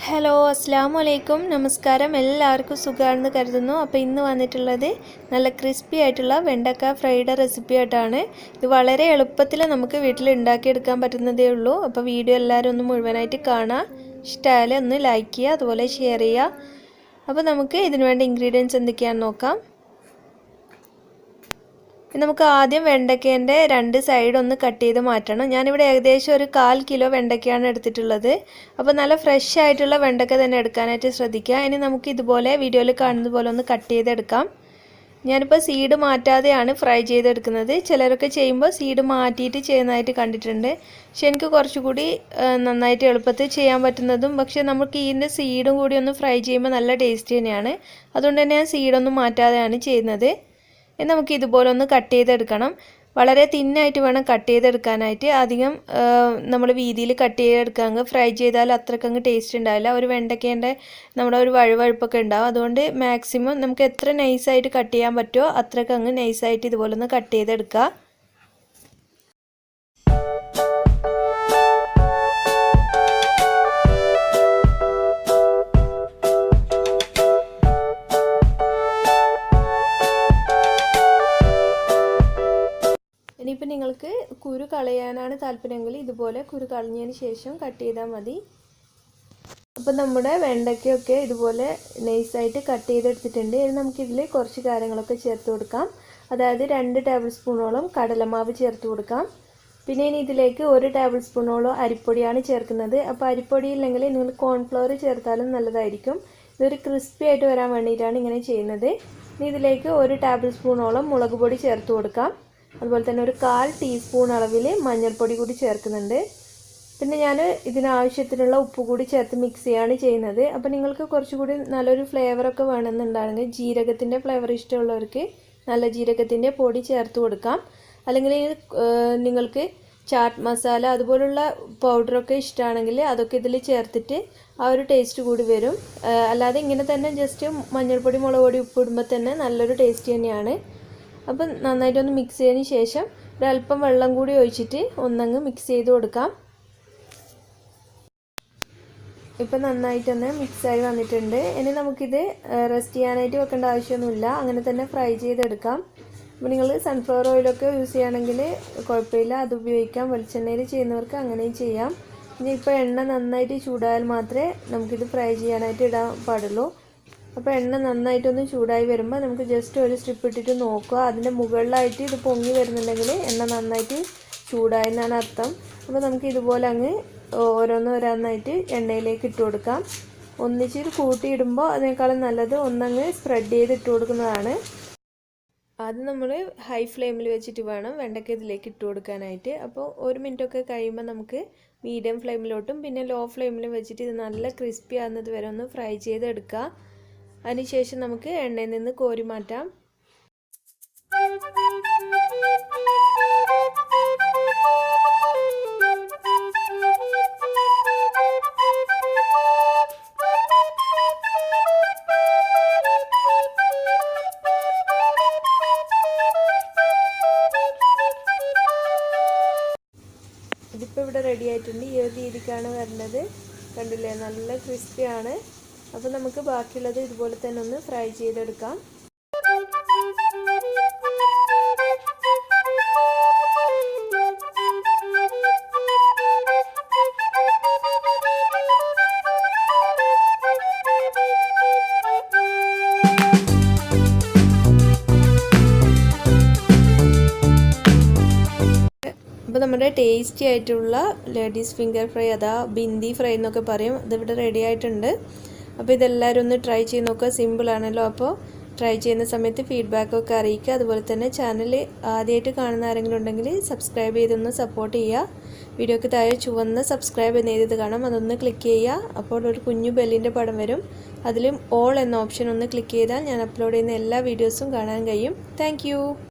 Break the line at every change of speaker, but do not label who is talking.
Hello അസ്സലാമു അലൈക്കും നമസ്കാരം എല്ലാവർക്കും സുഖമാണെന്ന് കരുതുന്നു. അപ്പോൾ ഇന്ന് വന്നിട്ടുള്ളത് നല്ല ക്രിസ്പി ആയിട്ടുള്ള വെണ്ടക്ക ഫ്രൈഡ് റെസിപ്പി ആയിട്ടാണ്. ഇത് വളരെ എളുപ്പത്തിൽ നമുക്ക് വീട്ടിൽ ഉണ്ടാക്കിയെടുക്കാൻ പറ്റുന്നതേ ഉള്ളൂ. അപ്പോൾ വീഡിയോ എല്ലാവരും ഒന്ന് മുഴുവനായിട്ട് കാണുക, ഇഷ്ടമായാൽ ഒന്ന് ലൈക്ക് ചെയ്യുക, അതുപോലെ ഷെയർ ചെയ്യുക. അപ്പോൾ നമുക്ക് ഇതിനു വേണ്ട ഇൻഗ്രീഡിയൻസ് എന്തൊക്കെയാണെന്ന് നോക്കാം. നമുക്ക് ആദ്യം വെണ്ടയ്ക്കേൻ്റെ രണ്ട് സൈഡ് ഒന്ന് കട്ട് ചെയ്ത് മാറ്റണം. ഞാനിവിടെ ഏകദേശം ഒരു 1/4 കിലോ വെണ്ടയ്ക്കയാണ് എടുത്തിട്ടുള്ളത്. അപ്പോൾ നല്ല ഫ്രഷ് ആയിട്ടുള്ള വെണ്ടയ്ക്ക തന്നെ എടുക്കാനായിട്ട് ശ്രദ്ധിക്കുക. ഇനി നമുക്ക് ഇതുപോലെ വീഡിയോയിൽ കാണുന്നത് പോലെ ഒന്ന് കട്ട് ചെയ്തെടുക്കാം. ഞാനിപ്പോൾ സീഡ് മാറ്റാതെയാണ് ഫ്രൈ ചെയ്തെടുക്കുന്നത്. ചിലരൊക്കെ ചെയ്യുമ്പോൾ സീഡ് മാറ്റിയിട്ട് ചെയ്യുന്നതായിട്ട് കണ്ടിട്ടുണ്ട്. പക്ഷെ എനിക്ക് കുറച്ചുകൂടി നന്നായിട്ട് എളുപ്പത്തിൽ ചെയ്യാൻ പറ്റുന്നതും, പക്ഷേ നമുക്ക് ഇതിൻ്റെ സീഡും കൂടി ഒന്ന് ഫ്രൈ ചെയ്യുമ്പോൾ നല്ല ടേസ്റ്റ് തന്നെയാണ്. അതുകൊണ്ട് തന്നെ ഞാൻ സീഡൊന്നും മാറ്റാതെയാണ് ചെയ്യുന്നത്. നമുക്ക് ഇതുപോലെ ഒന്ന് കട്ട് ചെയ്തെടുക്കണം. വളരെ തിന്നായിട്ട് വേണം കട്ട് ചെയ്തെടുക്കാനായിട്ട്. അധികം നമ്മൾ വീതിയിൽ കട്ട് ചെയ്തെടുക്കുക, ഫ്രൈ ചെയ്താൽ അത്രക്കങ്ങ് ടേസ്റ്റ് ഉണ്ടാവില്ല. ഒരു വെണ്ടയ്ക്കേൻ്റെ നമ്മുടെ ഒരു വഴുവഴുപ്പൊക്കെ ഉണ്ടാവും. അതുകൊണ്ട് മാക്സിമം നമുക്ക് എത്ര നൈസായിട്ട് കട്ട് ചെയ്യാൻ പറ്റുമോ അത്രക്കങ്ങ് നൈസായിട്ട് ഇതുപോലെ ഒന്ന് കട്ട് ചെയ്തെടുക്കുക. ഇനിയിപ്പോൾ നിങ്ങൾക്ക് കുരു കളയാനാണ് താല്പര്യമെങ്കിൽ ഇതുപോലെ കുരു കളഞ്ഞതിന് ശേഷം കട്ട് ചെയ്താൽ മതി. അപ്പോൾ നമ്മുടെ വെണ്ടയ്ക്കൊക്കെ ഇതുപോലെ നൈസായിട്ട് കട്ട് ചെയ്തെടുത്തിട്ടുണ്ട്. ഇനി നമുക്കിതിൽ കുറച്ച് കാര്യങ്ങളൊക്കെ ചേർത്ത് കൊടുക്കാം. അതായത് 2 ടേബിൾ സ്പൂണോളം കടലമാവ് ചേർത്ത് കൊടുക്കാം. പിന്നെ ഇനി ഇതിലേക്ക് 1 ടേബിൾ സ്പൂണോളം അരിപ്പൊടിയാണ് ചേർക്കുന്നത്. അപ്പോൾ അരിപ്പൊടി ഇല്ലെങ്കിൽ നിങ്ങൾ കോൺഫ്ലവർ ചേർത്താലും നല്ലതായിരിക്കും. ഇതൊരു ക്രിസ്പി ആയിട്ട് വരാൻ വേണ്ടിയിട്ടാണ് ഇങ്ങനെ ചെയ്യുന്നത്. ഇനി ഇതിലേക്ക് 1 ടേബിൾ സ്പൂണോളം മുളക് പൊടി ചേർത്ത് കൊടുക്കാം. അതുപോലെ തന്നെ ഒരു 1/4 ടീസ്പൂൺ അളവിൽ മഞ്ഞൾപ്പൊടി കൂടി ചേർക്കുന്നുണ്ട്. പിന്നെ ഞാൻ ഇതിനാവശ്യത്തിനുള്ള ഉപ്പ് കൂടി ചേർത്ത് മിക്സ് ചെയ്യാണ് ചെയ്യുന്നത്. അപ്പോൾ നിങ്ങൾക്ക് കുറച്ചുകൂടി നല്ലൊരു ഫ്ലേവറൊക്കെ വേണമെന്നുണ്ടാണെങ്കിൽ ജീരകത്തിൻ്റെ ഫ്ലേവർ ഇഷ്ടമുള്ളവർക്ക് നല്ല ജീരകത്തിൻ്റെ പൊടി ചേർത്ത് കൊടുക്കാം. അല്ലെങ്കിൽ നിങ്ങൾക്ക് ചാറ്റ് മസാല അതുപോലുള്ള പൗഡറൊക്കെ ഇഷ്ടമാണെങ്കിൽ അതൊക്കെ ഇതിൽ ചേർത്തിട്ട് ആ ഒരു ടേസ്റ്റ് കൂടി വരും. അല്ലാതെ ഇങ്ങനെ തന്നെ ജസ്റ്റ് മഞ്ഞൾപ്പൊടി മുളക് പൊടി ഉപ്പ് ഇടുമ്പോൾ തന്നെ നല്ലൊരു ടേസ്റ്റ് തന്നെയാണ്. അപ്പം നന്നായിട്ടൊന്ന് മിക്സ് ചെയ്തതിന് ശേഷം ഒരല്പം വെള്ളം കൂടി ഒഴിച്ചിട്ട് ഒന്നങ്ങ് മിക്സ് ചെയ്ത് കൊടുക്കാം. ഇപ്പം നന്നായിട്ടൊന്ന് മിക്സായി വന്നിട്ടുണ്ട്. ഇനി നമുക്കിത് റെസ്റ്റ് ചെയ്യാനായിട്ട് വെക്കേണ്ട ആവശ്യമൊന്നുമില്ല, അങ്ങനെ തന്നെ ഫ്രൈ ചെയ്തെടുക്കാം. അപ്പോൾ നിങ്ങൾ സൺഫ്ലവർ ഓയിലൊക്കെ യൂസ് ചെയ്യുകയാണെങ്കിൽ കുഴപ്പമില്ല, അത് ഉപയോഗിക്കാം. വെളിച്ചെണ്ണയിൽ ചെയ്യുന്നവർക്ക് അങ്ങനെയും ചെയ്യാം. ഇനി ഇപ്പോൾ എണ്ണ നന്നായിട്ട് ചൂടായാൽ മാത്രമേ നമുക്കിത് ഫ്രൈ ചെയ്യാനായിട്ട് ഇടാൻ പാടുള്ളൂ. അപ്പോൾ എണ്ണ നന്നായിട്ടൊന്ന് ചൂടായി വരുമ്പോൾ നമുക്ക് ജസ്റ്റ് ഒരു സ്ട്രിപ്പ് ഇട്ടിട്ട് നോക്കുക. അതിൻ്റെ മുകളിലായിട്ട് ഇത് പൊങ്ങി വരുന്നുണ്ടെങ്കിൽ എണ്ണ നന്നായിട്ട് ചൂടായെന്നാണ് അർത്ഥം. അപ്പോൾ നമുക്ക് ഇതുപോലെ അങ്ങ് ഓരോന്നോരോന്നായിട്ട് എണ്ണയിലേക്ക് ഇട്ട് കൊടുക്കാം. ഒന്നിച്ച് കൂട്ടിയിടുമ്പോൾ അതിനേക്കാളും നല്ലത് ഒന്നങ്ങ് സ്പ്രെഡ് ചെയ്ത് ഇട്ട് കൊടുക്കുന്നതാണ്. അത് നമ്മൾ ഹൈ ഫ്ലെയിമിൽ വെച്ചിട്ട് വേണം വെണ്ടയ്ക്ക ഇതിലേക്ക് ഇട്ട് കൊടുക്കാനായിട്ട്. അപ്പോൾ 1 മിനിറ്റൊക്കെ കഴിയുമ്പോൾ നമുക്ക് മീഡിയം ഫ്ലെയിമിലോട്ടും പിന്നെ ലോ ഫ്ലെയിമിലും വെച്ചിട്ട് ഇത് നല്ല ക്രിസ്പി ആകുന്നത് വരെ ഒന്ന് ഫ്രൈ ചെയ്തെടുക്കുക. അതിനുശേഷം നമുക്ക് എണ്ണയിൽ നിന്ന് കോരി മാറ്റാം. ഇതിപ്പോൾ ഇവിടെ റെഡി ആയിട്ടുണ്ട്. ഈ ഒരു രീതിക്കാണ് വരുന്നത്. കണ്ടില്ലേ, നല്ല ക്രിസ്പിയാണ്. അപ്പോൾ നമുക്ക് ബാക്കിയുള്ളത് ഇതുപോലെ തന്നെ ഒന്ന് ഫ്രൈ ചെയ്തെടുക്കാം. അപ്പോൾ നമ്മുടെ ടേസ്റ്റി ആയിട്ടുള്ള ലേഡീസ് ഫിംഗർ ഫ്രൈ, അതാ ബിന്ദി ഫ്രൈ എന്നൊക്കെ പറയും, ഇതിവിടെ റെഡി ആയിട്ടുണ്ട്. അപ്പോൾ ഇതെല്ലാവരും ഒന്ന് ട്രൈ ചെയ്ത് നോക്കുക. സിമ്പിളാണല്ലോ. അപ്പോൾ ട്രൈ ചെയ്യുന്ന സമയത്ത് ഫീഡ്ബാക്കൊക്കെ അറിയിക്കുക. അതുപോലെ തന്നെ ചാനൽ ആദ്യമായിട്ട് കാണുന്ന ആരെങ്കിലും ഉണ്ടെങ്കിൽ സബ്സ്ക്രൈബ് ചെയ്തൊന്ന് സപ്പോർട്ട് ചെയ്യുക. വീഡിയോക്ക് താഴെ ചുവന്ന സബ്സ്ക്രൈബ് എന്ന് എഴുതിയത് കാണാം, അതൊന്ന് ക്ലിക്ക് ചെയ്യുക. അപ്പോൾ ഒരു കുഞ്ഞു ബെല്ലിൻ്റെ പടം വരും. അതിലും ഓൾ എന്ന ഓപ്ഷൻ ഒന്ന് ക്ലിക്ക് ചെയ്താൽ ഞാൻ അപ്ലോഡ് ചെയ്യുന്ന എല്ലാ വീഡിയോസും കാണാൻ കഴിയും. താങ്ക്